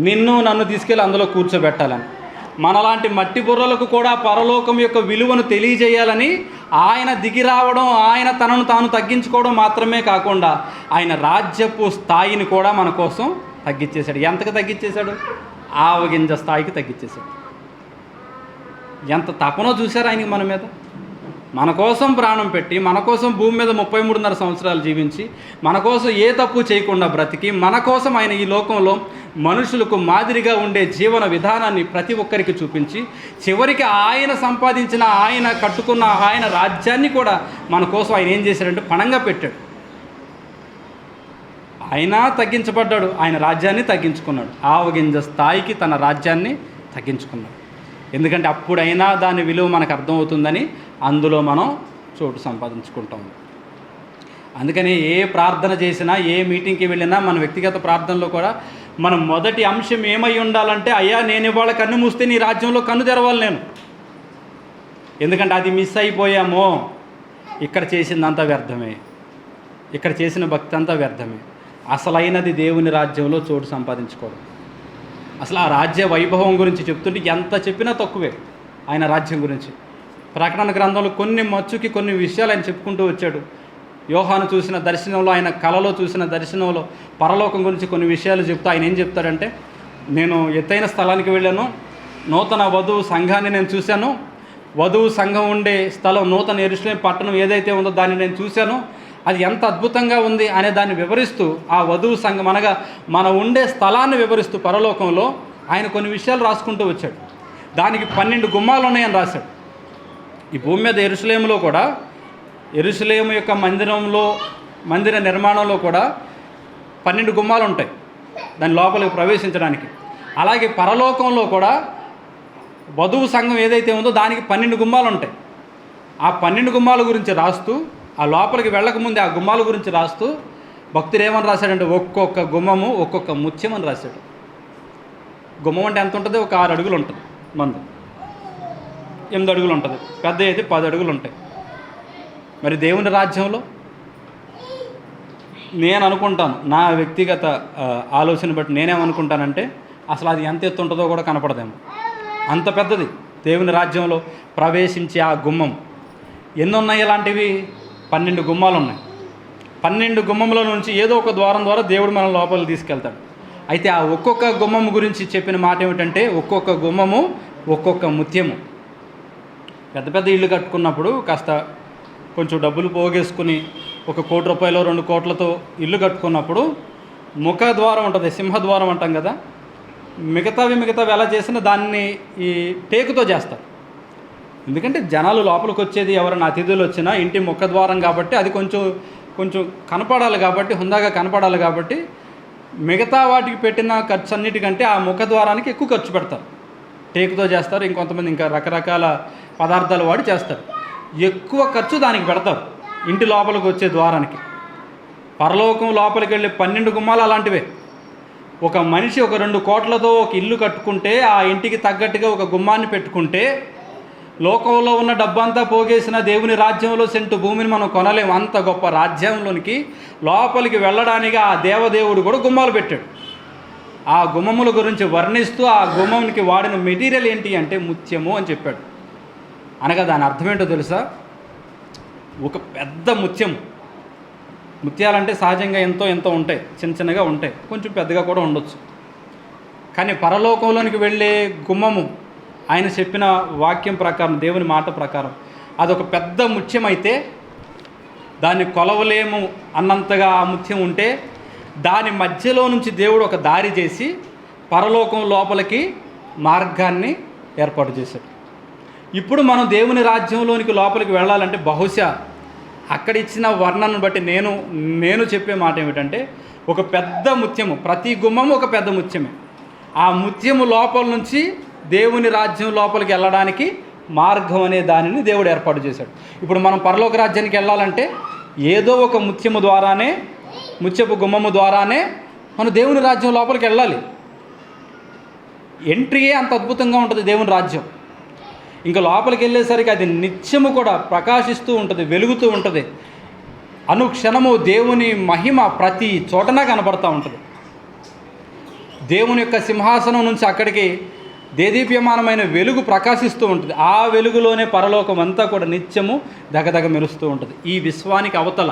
Speaker 1: నిన్ను నన్ను తీసుకెళ్ళి అందులో కూర్చోబెట్టాలని. మనలాంటి మట్టి బుర్రలకు కూడా పరలోకం యొక్క విలువను తెలియజేయాలని ఆయన దిగి రావడం, ఆయన తనను తాను తగ్గించుకోవడం మాత్రమే కాకుండా ఆయన రాజ్యపు స్థాయిని కూడా మన కోసం తగ్గించేశాడు. ఎంతకు తగ్గించేశాడు? ఆవగింజ స్థాయికి తగ్గించేశాడు. ఎంత తపనో చూశారు ఆయనకి మన మీద. మన కోసం ప్రాణం పెట్టి, మన కోసం భూమి మీద 33.5 సంవత్సరాలు జీవించి, మన కోసం ఏ తప్పు చేయకుండా బ్రతికి, మన కోసం ఆయన ఈ లోకంలో మనుషులకు మాదిరిగా ఉండే జీవన విధానాన్ని ప్రతి ఒక్కరికి చూపించి, చివరికి ఆయన సంపాదించిన, ఆయన కట్టుకున్న ఆయన రాజ్యాన్ని కూడా మన కోసం ఆయన ఏం చేశాడంటే పణంగా పెట్టాడు. ఆయన తగ్గించబడ్డాడు, ఆయన రాజ్యాన్ని తగ్గించుకున్నాడు. ఆవగింజ స్థాయికి తన రాజ్యాన్ని తగ్గించుకున్నాడు. ఎందుకంటే అప్పుడైనా దాని విలువ మనకు అర్థమవుతుందని అందులో మనం చోటు సంపాదించుకుంటాం. అందుకని ఏ ప్రార్థన చేసినా, ఏ మీటింగ్కి వెళ్ళినా, మన వ్యక్తిగత ప్రార్థనలో కూడా మన మొదటి అంశం ఏమై ఉండాలంటే, అయ్యా నేను ఇవాళ కన్ను మూస్తే నీ రాజ్యంలో కన్ను తెరవాలి నేను. ఎందుకంటే అది మిస్ అయిపోయామో ఇక్కడ చేసిందంతా వ్యర్థమే, ఇక్కడ చేసిన భక్తి అంతా వ్యర్థమే. అసలైనది దేవుని రాజ్యంలో చోటు సంపాదించుకోవడం. అసలు ఆ రాజ్య వైభవం గురించి చెప్తుంటే ఎంత చెప్పినా తక్కువే. ఆయన రాజ్యం గురించి ప్రకటన గ్రంథంలో కొన్ని విషయాలు ఆయన చెప్పుకుంటూ వచ్చాడు. యోహాను చూసిన దర్శనంలో, ఆయన కలలో చూసిన దర్శనంలో పరలోకం గురించి కొన్ని విషయాలు చెప్తూ ఆయన ఏం చెప్తాడంటే, నేను ఎత్తైన స్థలానికి వెళ్ళాను, నూతన వధువు సంఘాన్ని నేను చూశాను, వధువు సంఘం ఉండే స్థలం నూతన యెరూషలేము పట్టణం ఏదైతే ఉందో దాన్ని నేను చూశాను, అది ఎంత అద్భుతంగా ఉంది అనే దాన్ని వివరిస్తూ, ఆ వధువు సంఘం అనగా మన ఉండే స్థలాన్ని వివరిస్తూ పరలోకంలో ఆయన కొన్ని విషయాలు రాసుకుంటూ వచ్చాడు. దానికి 12 గుమ్మాలు ఉన్నాయని రాశాడు. ఈ భూమి మీద యెరూషలేములో కూడా, యెరూషలేము యొక్క మందిర నిర్మాణంలో కూడా 12 గుమ్మాలు ఉంటాయి దాని లోపలికి ప్రవేశించడానికి. అలాగే పరలోకంలో కూడా వధువు సంఘం ఏదైతే ఉందో దానికి 12 గుమ్మాలు ఉంటాయి. ఆ 12 గుమ్మాల గురించి రాస్తూ, ఆ లోపలికి వెళ్ళకముందే ఆ గుమ్మాల గురించి రాస్తూ భక్తుడు ఏమని రాశాడంటే, ఒక్కొక్క గుమ్మము ఒక్కొక్క ముత్యం అని రాశాడు. గుమ్మం అంటే ఎంత ఉంటుంది? ఒక 6 అడుగులు ఉంటుంది, మందు 8 అడుగులు ఉంటుంది, పెద్ద అయితే 10 అడుగులు ఉంటాయి. మరి దేవుని రాజ్యంలో నేను అనుకుంటాను, నా వ్యక్తిగత ఆలోచన బట్టి నేనేమనుకుంటానంటే, అసలు అది ఎంత ఎత్తు ఉంటుందో కూడా కనపడదేమో, అంత పెద్దది దేవుని రాజ్యంలో ప్రవేశించే ఆ గుమ్మం. ఎన్ని ఉన్నాయి ఇలాంటివి? 12 గుమ్మాలు ఉన్నాయి. 12 గుమ్మముల నుంచి ఏదో ఒక ద్వారం ద్వారా దేవుడు మన లోపలికి తీసుకెళ్తాడు. అయితే ఆ ఒక్కొక్క గుమ్మము గురించి చెప్పిన మాట ఏమిటంటే, ఒక్కొక్క గుమ్మము ఒక్కొక్క ముత్యము. పెద్ద పెద్ద ఇల్లు కట్టుకున్నప్పుడు కాస్త కొంచెం డబ్బులు పోగేసుకుని 1 కోటి రూపాయలు 2 కోట్లతో ఇల్లు కట్టుకున్నప్పుడు ముఖ ద్వారం ఉంటుంది, సింహద్వారం అంటాం కదా, మిగతావి ఎలా చేసినా దాన్ని ఈ టేకుతో చేస్తారు. ఎందుకంటే జనాలు లోపలికి వచ్చేది, ఎవరైనా అతిథులు వచ్చినా ఇంటి ముఖద్వారం కాబట్టి అది కొంచెం కనపడాలి కాబట్టి, హుందాగా కనపడాలి కాబట్టి మిగతా వాటికి పెట్టిన ఖర్చు అన్నిటికంటే ఆ ముఖద్వారానికి ఎక్కువ ఖర్చు పెడతారు. టేకుతో చేస్తారు, ఇంకొంతమంది ఇంకా రకరకాల పదార్థాలు వాడి చేస్తారు. ఎక్కువ ఖర్చు దానికి పెడతారు, ఇంటి లోపలికి వచ్చే ద్వారానికి. పరలోకం లోపలికి వెళ్ళే 12 గుమ్మాలు అలాంటివే. ఒక మనిషి ఒక 2 కోట్లతో ఒక ఇల్లు కట్టుకుంటే ఆ ఇంటికి తగ్గట్టుగా ఒక గుమ్మాన్ని పెట్టుకుంటే లోకంలో ఉన్న డబ్బంతా పోగేసిన దేవుని రాజ్యంలో సెంటు భూమిని మనం కొనలేము. అంత గొప్ప రాజ్యంలోనికి లోపలికి వెళ్ళడానికి ఆ దేవదేవుడు కూడా గుమ్మాలు పెట్టాడు. ఆ గుమ్మముల గురించి వర్ణిస్తూ ఆ గుమ్మంకి వాడిన మెటీరియల్ ఏంటి అంటే ముత్యము అని చెప్పాడు. అనగా దాని అర్థం ఏంటో తెలుసా? ఒక పెద్ద ముత్యం. ముత్యాలంటే సహజంగా ఎంతో ఉంటాయి, చిన్న చిన్నగా ఉంటాయి, కొంచెం పెద్దగా కూడా ఉండొచ్చు. కానీ పరలోకంలోనికి వెళ్ళే గుమ్మము ఆయన చెప్పిన వాక్యం ప్రకారం, దేవుని మాట ప్రకారం అదొక పెద్ద ముత్యం అయితే దాన్ని కొలవలేము అన్నంతగా ఆ ముత్యం ఉంటే దాని మధ్యలో నుంచి దేవుడు ఒక దారి చేసి పరలోకం లోపలికి మార్గాన్ని ఏర్పాటు చేశాడు. ఇప్పుడు మనం దేవుని రాజ్యంలోనికి లోపలికి వెళ్ళాలంటే బహుశా అక్కడ ఇచ్చిన వర్ణనను బట్టి నేను చెప్పే మాట ఏమిటంటే ఒక పెద్ద ముత్యము, ప్రతి గుమ్మము ఒక పెద్ద ముత్యమే. ఆ ముత్యము లోపల నుంచి దేవుని రాజ్యం లోపలికి వెళ్ళడానికి మార్గం అనే దానిని దేవుడు ఏర్పాటు చేశాడు. ఇప్పుడు మనం పరలోక రాజ్యానికి వెళ్ళాలంటే ఏదో ఒక ముత్యము ద్వారానే, ముత్యపు గుమ్మము ద్వారానే మనం దేవుని రాజ్యం లోపలికి వెళ్ళాలి. ఎంట్రీయే అంత అద్భుతంగా ఉంటుంది దేవుని రాజ్యం. ఇంకా లోపలికి వెళ్ళేసరికి అది నిత్యము కూడా ప్రకాశిస్తూ ఉంటుంది, వెలుగుతూ ఉంటుంది. అనుక్షణము దేవుని మహిమ ప్రతి చోటన కనబడుతూ ఉంటుంది. దేవుని యొక్క సింహాసనం నుంచి అక్కడికి దేదీప్యమానమైన వెలుగు ప్రకాశిస్తూ ఉంటుంది. ఆ వెలుగులోనే పరలోకం అంతా కూడా నిత్యము దగదగ మెరుస్తూ ఉంటుంది. ఈ విశ్వానికి అవతల,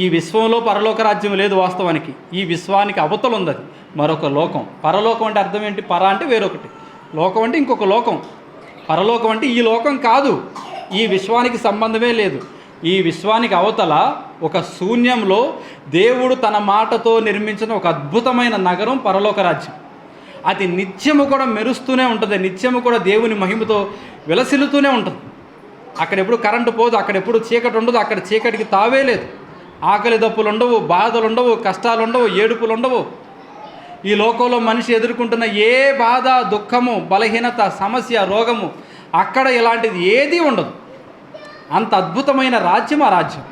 Speaker 1: ఈ విశ్వంలో పరలోక రాజ్యం లేదు వాస్తవానికి. ఈ విశ్వానికి అవతల ఉంది అది మరొక లోకం. పరలోకం అంటే అర్థం ఏంటి? పర అంటే వేరొకటి, లోకం అంటే ఇంకొక లోకం. పరలోకం అంటే ఈ లోకం కాదు, ఈ విశ్వానికి సంబంధమే లేదు. ఈ విశ్వానికి అవతల ఒక శూన్యంలో దేవుడు తన మాటతో నిర్మించిన ఒక అద్భుతమైన నగరం పరలోక రాజ్యం. అది నిత్యము కూడా మెరుస్తూనే ఉంటుంది, నిత్యము కూడా దేవుని మహిమతో విలసిల్లుతూనే ఉంటుంది. అక్కడ ఎప్పుడు కరెంటు పోదు, అక్కడ ఎప్పుడు చీకటి ఉండదు, అక్కడ చీకటికి తావే లేదు. ఆకలి దప్పులు ఉండవు, బాధలు ఉండవు, కష్టాలు ఉండవు, ఏడుపులు ఉండవు. ఈ లోకంలో మనిషి ఎదుర్కొంటున్న ఏ బాధ, దుఃఖము, బలహీనత, సమస్య, రోగము అక్కడ ఇలాంటిది ఏదీ ఉండదు. అంత అద్భుతమైన రాజ్యం ఆ రాజ్యం.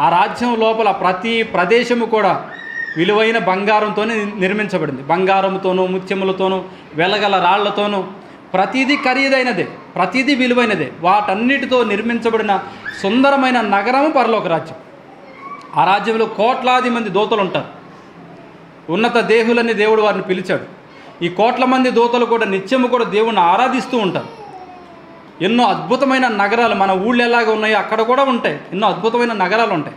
Speaker 1: ఆ రాజ్యం లోపల ప్రతి ప్రదేశము కూడా విలువైన బంగారంతోనే నిర్మించబడింది. బంగారంతోనూ, ముత్యములతోనూ, వెలగల రాళ్లతోనూ, ప్రతిదీ ఖరీదైనదే, ప్రతిదీ విలువైనదే. వాటన్నిటితో నిర్మించబడిన సుందరమైన నగరము పరలోక రాజ్యం. ఆ రాజ్యంలో కోట్లాది మంది దూతలు ఉంటారు. ఉన్నత దేహులని దేవుడు వారిని పిలిచాడు. ఈ కోట్ల మంది దూతలు కూడా నిత్యము కూడా దేవుణ్ణి ఆరాధిస్తూ ఉంటారు. ఎన్నో అద్భుతమైన నగరాలు మన ఊళ్ళో ఎలాగ ఉన్నాయో అక్కడ కూడా ఉంటాయి. ఎన్నో అద్భుతమైన నగరాలు ఉంటాయి.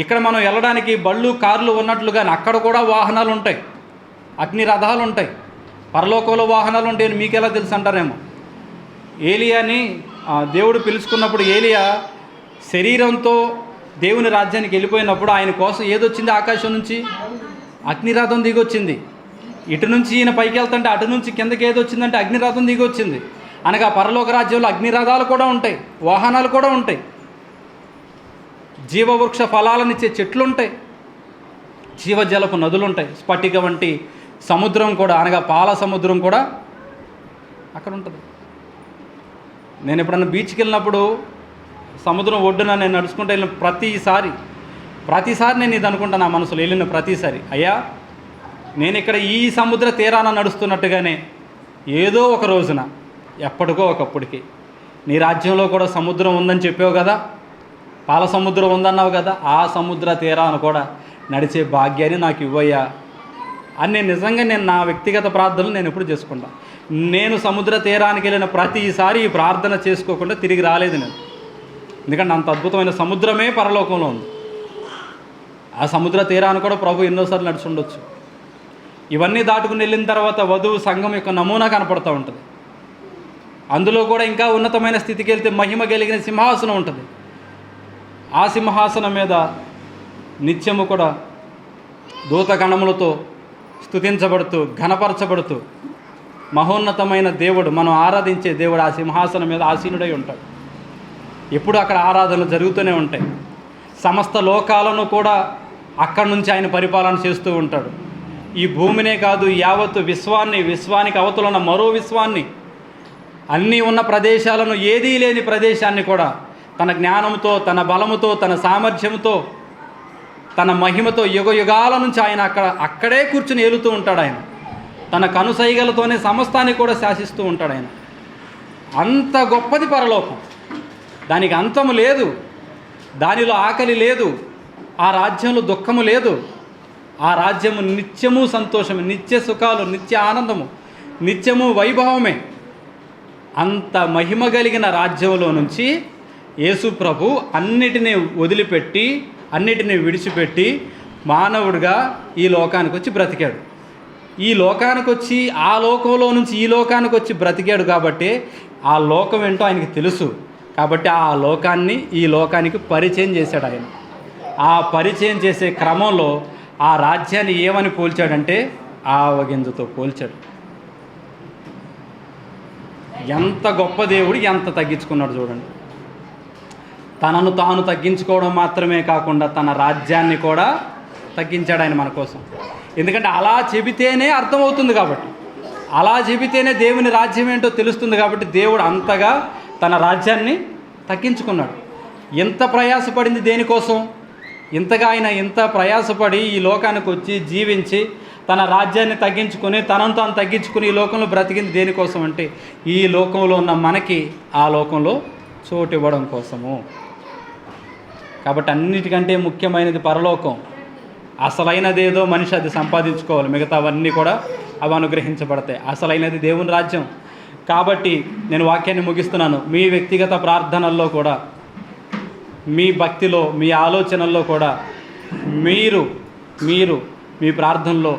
Speaker 1: ఇక్కడ మనం వెళ్ళడానికి బళ్ళు, కార్లు ఉన్నట్లుగానే అక్కడ కూడా వాహనాలు ఉంటాయి, అగ్ని రథాలు ఉంటాయి. పరలోకంలో వాహనాలు ఉంటాయని మీకు ఎలా తెలుసు అంటారేమో. ఏలియాని దేవుడు పిలుచుకున్నప్పుడు ఏలియా శరీరంతో దేవుని రాజ్యానికి వెళ్ళిపోయినప్పుడు ఆయన కోసం ఏదొచ్చింది? ఆకాశం నుంచి అగ్నిరథం దిగొచ్చింది. ఇటు నుంచి ఈయన పైకి వెళ్తుంటే అటు నుంచి కిందకి ఏదొచ్చిందంటే అగ్నిరథం దిగొచ్చింది. అనగా పరలోక రాజ్యంలో అగ్నిరథాలు కూడా ఉంటాయి, వాహనాలు కూడా ఉంటాయి, జీవవృక్ష ఫలాలనిచ్చే చెట్లు ఉంటాయి, జీవజలపు నదులుంటాయి, స్ఫటిక వంటి సముద్రం కూడా, అనగా పాల సముద్రం కూడా అక్కడ ఉంటుంది. నేను ఎప్పుడన్నా బీచ్కి వెళ్ళినప్పుడు సముద్రం ఒడ్డున నేను నడుచుకుంటూ వెళ్ళిన ప్రతిసారి నేను ఇది అనుకుంటాను. నా మనసులో వెళ్ళిన ప్రతిసారి, అయ్యా నేను ఇక్కడ ఈ సముద్ర తీరాన నడుస్తున్నట్టుగానే ఏదో ఒక రోజున, ఎప్పటికో ఒకప్పటికి నీ రాజ్యంలో కూడా సముద్రం ఉందని చెప్పావు కదా, పాల సముద్రం ఉందన్నావు కదా, ఆ సముద్ర తీరాన కూడా నడిచే భాగ్యాన్ని నాకు ఇవ్వయ్యా అని నిజంగా నేను నా వ్యక్తిగత ప్రార్థనలు నేను ఎప్పుడు చేసుకుంటా. నేను సముద్ర తీరానికి వెళ్ళిన ప్రతిసారి ఈ ప్రార్థన చేసుకోకుండా తిరిగి రాలేదు నేను. ఎందుకంటే అంత అద్భుతమైన సముద్రమే పరలోకంలో ఉంది. ఆ సముద్ర తీరాన్ని కూడా ప్రభు ఎన్నోసార్లు నడిచి ఉండొచ్చు. ఇవన్నీ దాటుకుని వెళ్ళిన తర్వాత వధువు సంఘం యొక్క నమూనా కనపడుతూ ఉంటుంది. అందులో కూడా ఇంకా ఉన్నతమైన స్థితికి వెళ్తే మహిమ కలిగిన సింహాసనం ఉంటుంది. ఆ సింహాసనం మీద నిత్యము కూడా దూతగణములతో స్తుతించబడుతూ, ఘనపరచబడుతూ మహోన్నతమైన దేవుడు, మనం ఆరాధించే దేవుడు ఆ సింహాసనం మీద ఆసీనుడై ఉంటాడు. ఎప్పుడు అక్కడ ఆరాధనలు జరుగుతూనే ఉంటాయి. సమస్త లోకాలను కూడా అక్కడి నుంచి ఆయన పరిపాలన చేస్తూ ఉంటాడు. ఈ భూమినే కాదు, యావత్తు విశ్వానికి అవతల ఉన్న మరో విశ్వాన్ని, అన్నీ ఉన్న ప్రదేశాలను, ఏదీ లేని ప్రదేశాన్ని కూడా తన జ్ఞానంతో, తన బలముతో, తన సామర్థ్యంతో, తన మహిమతో యుగాల నుంచి ఆయన అక్కడే కూర్చుని ఏలుతూ ఉంటాడు. ఆయన తన కనుసైగలతోనే సమస్తాన్ని కూడా శాసిస్తూ ఉంటాడు. ఆయన అంత గొప్పది పరలోకం. దానికి అంతము లేదు, దానిలో ఆకలి లేదు, ఆ రాజ్యంలో దుఃఖము లేదు. ఆ రాజ్యము నిత్యము సంతోషము, నిత్య సుఖాలు, నిత్య ఆనందము, నిత్యము వైభవమే. అంత మహిమ కలిగిన రాజ్యంలో నుంచి యేసు ప్రభు అన్నిటినీ వదిలిపెట్టి, అన్నిటినీ విడిచిపెట్టి మానవుడిగా ఈ లోకానికి వచ్చి బ్రతికాడు. ఈ లోకానికి వచ్చి ఆ లోకంలో నుంచి ఈ లోకానికి వచ్చి బ్రతికాడు కాబట్టి ఆ లోకం ఏంటో ఆయనకి తెలుసు. కాబట్టి ఆ లోకాన్ని ఈ లోకానికి పరిచయం చేశాడు ఆయన. ఆ పరిచయం చేసే క్రమంలో ఆ రాజ్యాన్ని ఏమని పోల్చాడంటే ఆవగింజతో పోల్చాడు. ఎంత గొప్ప దేవుడు, ఎంత తగ్గించుకున్నాడు చూడండి. తనను తాను తగ్గించుకోవడం మాత్రమే కాకుండా తన రాజ్యాన్ని కూడా తగ్గించాడు ఆయన మన కోసం. ఎందుకంటే అలా చెబితేనే అర్థమవుతుంది కాబట్టి, అలా చెబితేనే దేవుని రాజ్యం ఏంటో తెలుస్తుంది కాబట్టి దేవుడు అంతగా తన రాజ్యాన్ని తగ్గించుకున్నాడు. ఎంత ప్రయాసపడింది దేనికోసం? ఇంతగా ఆయన ఇంత ప్రయాసపడి ఈ లోకానికి వచ్చి జీవించి తన రాజ్యాన్ని తగ్గించుకొని, తనను తాను తగ్గించుకుని ఈ లోకంలో బ్రతికింది దేనికోసం అంటే ఈ లోకంలో ఉన్న మనకి ఆ లోకంలో చోటు ఇవ్వడం కోసము. కాబట్టి అన్నిటికంటే ముఖ్యమైనది పరలోకం. అసలైనదేదో మనిషి అది సంపాదించుకోవాలి, మిగతావన్నీ కూడా అవి అనుగ్రహించబడతాయి. అసలైనది దేవుని రాజ్యం. కాబట్టి నేను వాక్యాన్ని ముగిస్తున్నాను. మీ వ్యక్తిగత ప్రార్థనల్లో కూడా, మీ భక్తిలో, మీ ఆలోచనల్లో కూడా మీరు మీ ప్రార్థనలో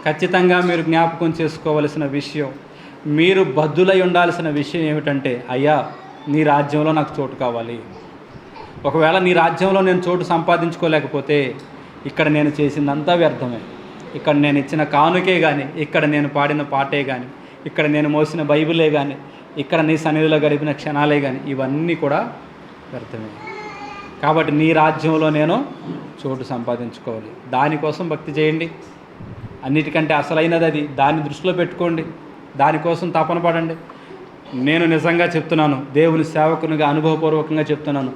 Speaker 1: ఖచ్చితంగా మీరు జ్ఞాపకం చేసుకోవలసిన విషయం, మీరు బద్దులై ఉండాల్సిన విషయం ఏమిటంటే, అయ్యా నీ రాజ్యంలో నాకు చోటు కావాలి. ఒకవేళ నీ రాజ్యంలో నేను చోటు సంపాదించుకోలేకపోతే ఇక్కడ నేను చేసిందంతా వ్యర్థమే. ఇక్కడ నేను ఇచ్చిన కానుకే కానీ, ఇక్కడ నేను పాడిన పాటే కానీ, ఇక్కడ నేను మోసిన బైబిలే కానీ, ఇక్కడ నీ సన్నిధిలో గడిపిన క్షణాలే కానీ, ఇవన్నీ కూడా వ్యర్థమే. కాబట్టి నీ రాజ్యంలో నేను చోటు సంపాదించుకోవాలి. దానికోసం భక్తి చేయండి. అన్నిటికంటే అసలైనది అది. దాన్ని దృష్టిలో పెట్టుకోండి, దానికోసం తపన పడండి. నేను నిజంగా చెప్తున్నాను, దేవుని సేవకునిగా అనుభవపూర్వకంగా చెప్తున్నాను,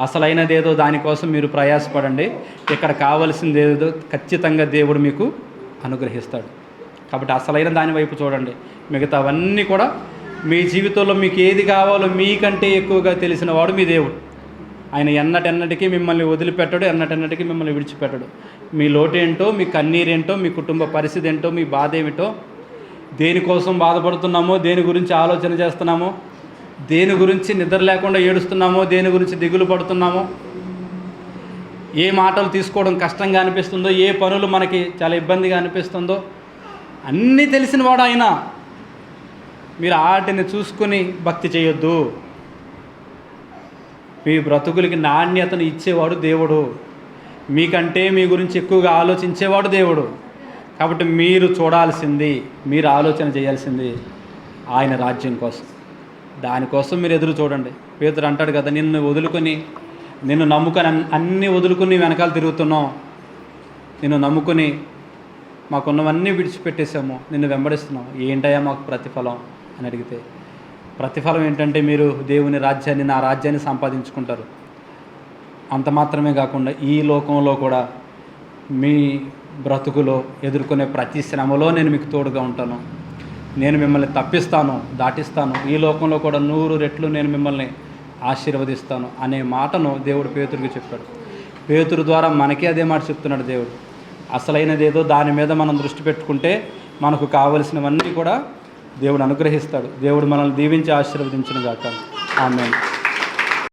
Speaker 1: అసలైనదేదో దానికోసం మీరు ప్రయాసపడండి. ఇక్కడ కావలసిందేదో ఖచ్చితంగా దేవుడు మీకు అనుగ్రహిస్తాడు. కాబట్టి అసలైన దాని వైపు చూడండి. మిగతావన్నీ కూడా మీ జీవితంలో మీకు ఏది కావాలో మీకంటే ఎక్కువగా తెలిసిన వాడు మీ దేవుడు. ఆయన ఎన్నటెన్నటికీ మిమ్మల్ని వదిలిపెట్టడు, ఎన్నటెన్నటికీ మిమ్మల్ని విడిచిపెట్టడు. మీ లోటేంటో, మీ కన్నీరేంటో, మీ కుటుంబ పరిస్థితి ఏంటో, మీ బాధ ఏమిటో, దేనికోసం బాధపడుతున్నామో, దేని గురించి ఆలోచన చేస్తున్నామో, దేని గురించి నిద్ర లేకుండా ఏడుస్తున్నామో, దేని గురించి దిగులు పడుతున్నామో, ఏ మాటలు తీసుకోవడం కష్టంగా అనిపిస్తుందో, ఏ పనులు మనకి చాలా ఇబ్బందిగా అనిపిస్తుందో అన్నీ తెలిసిన వాడు ఆయన. మీరు వాటిని చూసుకుని భక్తి చేయొద్దు. మీ బ్రతుకులకి నాణ్యతను ఇచ్చేవాడు దేవుడు. మీకంటే మీ గురించి ఎక్కువగా ఆలోచించేవాడు దేవుడు. కాబట్టి మీరు చూడాల్సింది, మీరు ఆలోచన చేయాల్సింది ఆయన రాజ్యం కోసం. దానికోసం మీరు ఎదురు చూడండి. పేతురు అంటాడు కదా, నిన్ను నమ్ముకొని అన్నీ వదులుకొని వెనకాల తిరుగుతున్నాం, నిన్ను నమ్ముకొని మాకున్నవన్నీ విడిచిపెట్టేసాము, నిన్ను వెంబడిస్తున్నాం, ఏంటయ్యా మాకు ప్రతిఫలం అని అడిగితే, ప్రతిఫలం ఏంటంటే మీరు దేవుని రాజ్యాన్ని, నా రాజ్యాన్ని సంపాదించుకుంటారు. అంత మాత్రమే కాకుండా ఈ లోకంలో కూడా మీ బ్రతుకులో ఎదుర్కొనే ప్రతి శ్రమలో నేను మీకు తోడుగా ఉంటాను, నేను మిమ్మల్ని తప్పిస్తాను, దాటిస్తాను, ఈ లోకంలో కూడా 100 రెట్లు నేను మిమ్మల్ని ఆశీర్వదిస్తాను అనే మాటను దేవుడు పేతురుకి చెప్పాడు. పేతురు ద్వారా మనకే అదే మాట చెప్తున్నాడు దేవుడు. అసలైనదేదో దాని మీద మనం దృష్టి పెట్టుకుంటే మనకు కావలసినవన్నీ కూడా దేవుడు అనుగ్రహిస్తాడు. దేవుడు మనల్ని దీవించి ఆశీర్వదించును గాక. ఆమేన్.